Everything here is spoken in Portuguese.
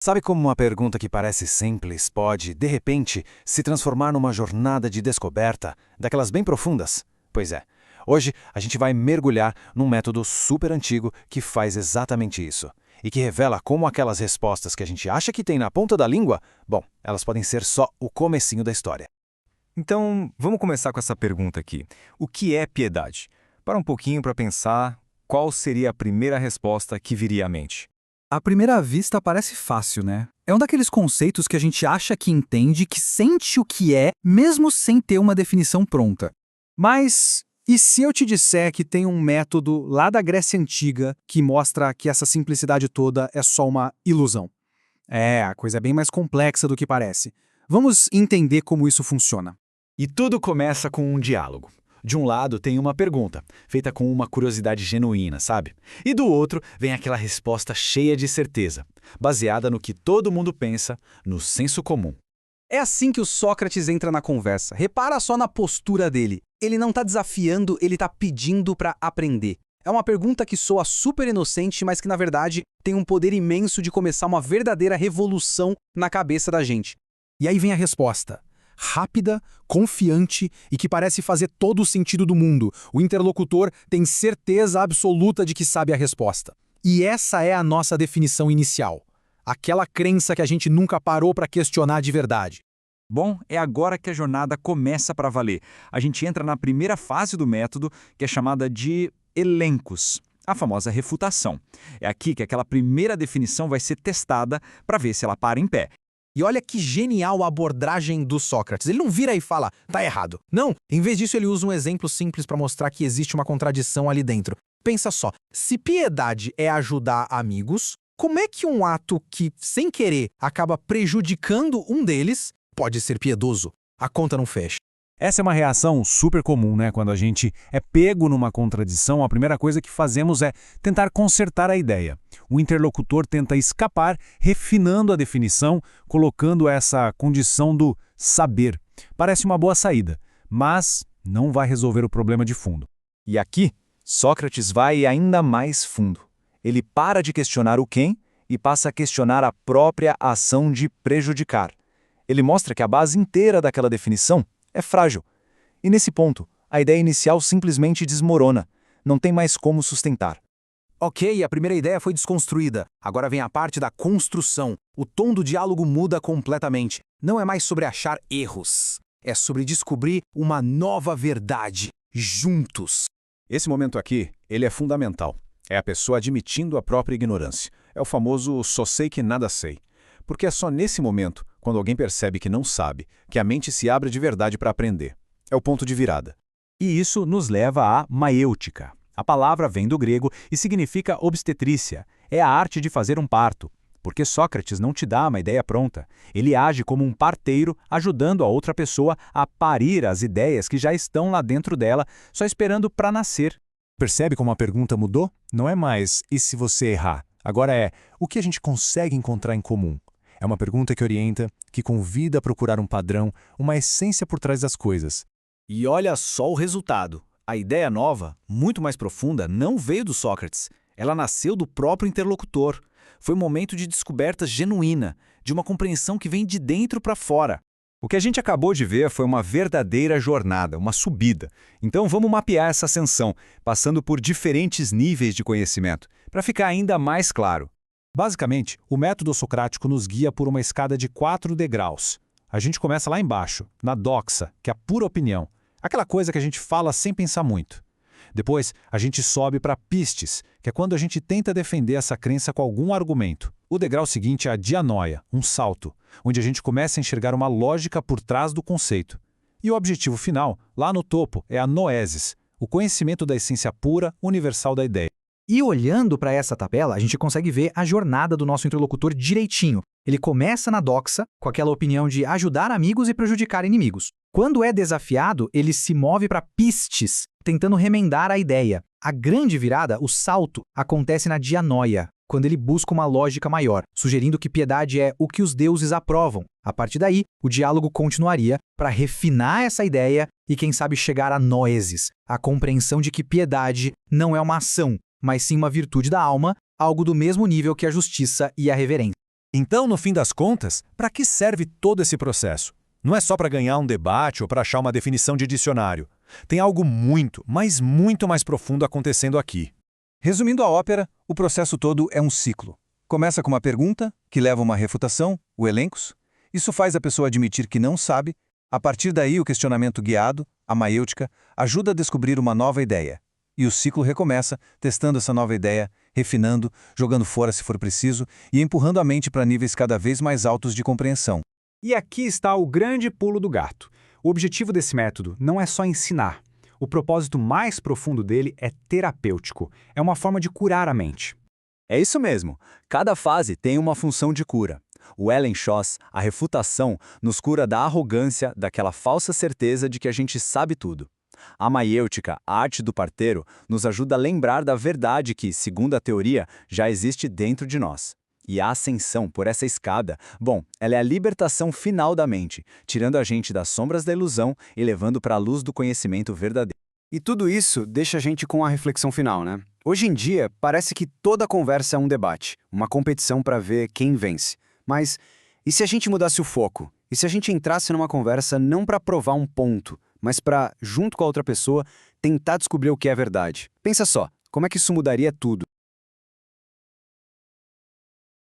Sabe como uma pergunta que parece simples pode, de repente, se transformar numa jornada de descoberta, daquelas bem profundas? Pois é, hoje a gente vai mergulhar num método super antigo que faz exatamente isso. E que revela como aquelas respostas que a gente acha que tem na ponta da língua, bom, elas podem ser só o comecinho da história. Então, vamos começar com essa pergunta aqui. O que é piedade? Para um pouquinho para pensar qual seria a primeira resposta que viria à mente. À primeira vista parece fácil, né? É um daqueles conceitos que a gente acha que entende, que sente o que é, mesmo sem ter uma definição pronta. Mas e se eu te disser que tem um método lá da Grécia Antiga que mostra que essa simplicidade toda é só uma ilusão? A coisa é bem mais complexa do que parece. Vamos entender como isso funciona. E tudo começa com um diálogo. De um lado tem uma pergunta, feita com uma curiosidade genuína, sabe? E do outro vem aquela resposta cheia de certeza, baseada no que todo mundo pensa, no senso comum. É assim que o Sócrates entra na conversa. Repara só na postura dele. Ele não está desafiando, ele está pedindo para aprender. É uma pergunta que soa super inocente, mas que na verdade tem um poder imenso de começar uma verdadeira revolução na cabeça da gente. E aí vem a resposta. Rápida, confiante e que parece fazer todo o sentido do mundo. O interlocutor tem certeza absoluta de que sabe a resposta. E essa é a nossa definição inicial. Aquela crença que a gente nunca parou para questionar de verdade. Bom, é agora que a jornada começa para valer. A gente entra na primeira fase do método, que é chamada de elencos, a famosa refutação. É aqui que aquela primeira definição vai ser testada para ver se ela para em pé. E olha que genial a abordagem do Sócrates. Ele não vira e fala, tá errado. Não, em vez disso ele usa um exemplo simples para mostrar que existe uma contradição ali dentro. Pensa só, se piedade é ajudar amigos, como é que um ato que, sem querer, acaba prejudicando um deles, pode ser piedoso? A conta não fecha. Essa é uma reação super comum, né? Quando a gente é pego numa contradição, a primeira coisa que fazemos é tentar consertar a ideia. O interlocutor tenta escapar, refinando a definição, colocando essa condição do saber. Parece uma boa saída, mas não vai resolver o problema de fundo. E aqui, Sócrates vai ainda mais fundo. Ele para de questionar o quem e passa a questionar a própria ação de prejudicar. Ele mostra que a base inteira daquela definição é frágil. E nesse ponto, a ideia inicial simplesmente desmorona. Não tem mais como sustentar. Ok, a primeira ideia foi desconstruída. Agora vem a parte da construção. O tom do diálogo muda completamente. Não é mais sobre achar erros. É sobre descobrir uma nova verdade, juntos. Esse momento aqui, ele é fundamental. É a pessoa admitindo a própria ignorância. É o famoso só sei que nada sei. Porque é só nesse momento, quando alguém percebe que não sabe, que a mente se abre de verdade para aprender. É o ponto de virada. E isso nos leva à maêutica. A palavra vem do grego e significa obstetrícia. É a arte de fazer um parto. Porque Sócrates não te dá uma ideia pronta. Ele age como um parteiro, ajudando a outra pessoa a parir as ideias que já estão lá dentro dela, só esperando para nascer. Percebe como a pergunta mudou? Não é mais e se você errar? Agora é o que a gente consegue encontrar em comum? É uma pergunta que orienta, que convida a procurar um padrão, uma essência por trás das coisas. E olha só o resultado. A ideia nova, muito mais profunda, não veio do Sócrates. Ela nasceu do próprio interlocutor. Foi um momento de descoberta genuína, de uma compreensão que vem de dentro para fora. O que a gente acabou de ver foi uma verdadeira jornada, uma subida. Então vamos mapear essa ascensão, passando por diferentes níveis de conhecimento, para ficar ainda mais claro. Basicamente, o método socrático nos guia por uma escada de 4 degraus. A gente começa lá embaixo, na doxa, que é a pura opinião. Aquela coisa que a gente fala sem pensar muito. Depois, a gente sobe para pistes, que é quando a gente tenta defender essa crença com algum argumento. O degrau seguinte é a dianoia, um salto, onde a gente começa a enxergar uma lógica por trás do conceito. E o objetivo final, lá no topo, é a noesis, o conhecimento da essência pura, universal da ideia. E olhando para essa tabela, a gente consegue ver a jornada do nosso interlocutor direitinho. Ele começa na doxa, com aquela opinião de ajudar amigos e prejudicar inimigos. Quando é desafiado, ele se move para pistes, tentando remendar a ideia. A grande virada, o salto, acontece na dianoia, quando ele busca uma lógica maior, sugerindo que piedade é o que os deuses aprovam. A partir daí, o diálogo continuaria para refinar essa ideia e, quem sabe, chegar à noesis, a compreensão de que piedade não é uma ação, mas sim uma virtude da alma, algo do mesmo nível que a justiça e a reverência. Então, no fim das contas, para que serve todo esse processo? Não é só para ganhar um debate ou para achar uma definição de dicionário. Tem algo muito, mas muito mais profundo acontecendo aqui. Resumindo a ópera, o processo todo é um ciclo. Começa com uma pergunta, que leva a uma refutação, o elencos. Isso faz a pessoa admitir que não sabe. A partir daí, o questionamento guiado, a maiêutica, ajuda a descobrir uma nova ideia. E o ciclo recomeça, testando essa nova ideia, refinando, jogando fora se for preciso e empurrando a mente para níveis cada vez mais altos de compreensão. E aqui está o grande pulo do gato. O objetivo desse método não é só ensinar. O propósito mais profundo dele é terapêutico. É uma forma de curar a mente. É isso mesmo. Cada fase tem uma função de cura. O Ellen-Schoss, a refutação, nos cura da arrogância, daquela falsa certeza de que a gente sabe tudo. A maiêutica, a arte do parteiro, nos ajuda a lembrar da verdade que, segundo a teoria, já existe dentro de nós. E a ascensão por essa escada, bom, ela é a libertação final da mente, tirando a gente das sombras da ilusão e levando para a luz do conhecimento verdadeiro. E tudo isso deixa a gente com a reflexão final, né? Hoje em dia, parece que toda conversa é um debate, uma competição para ver quem vence. Mas e se a gente mudasse o foco? E se a gente entrasse numa conversa não para provar um ponto, mas para, junto com a outra pessoa, tentar descobrir o que é verdade? Pensa só, como é que isso mudaria tudo?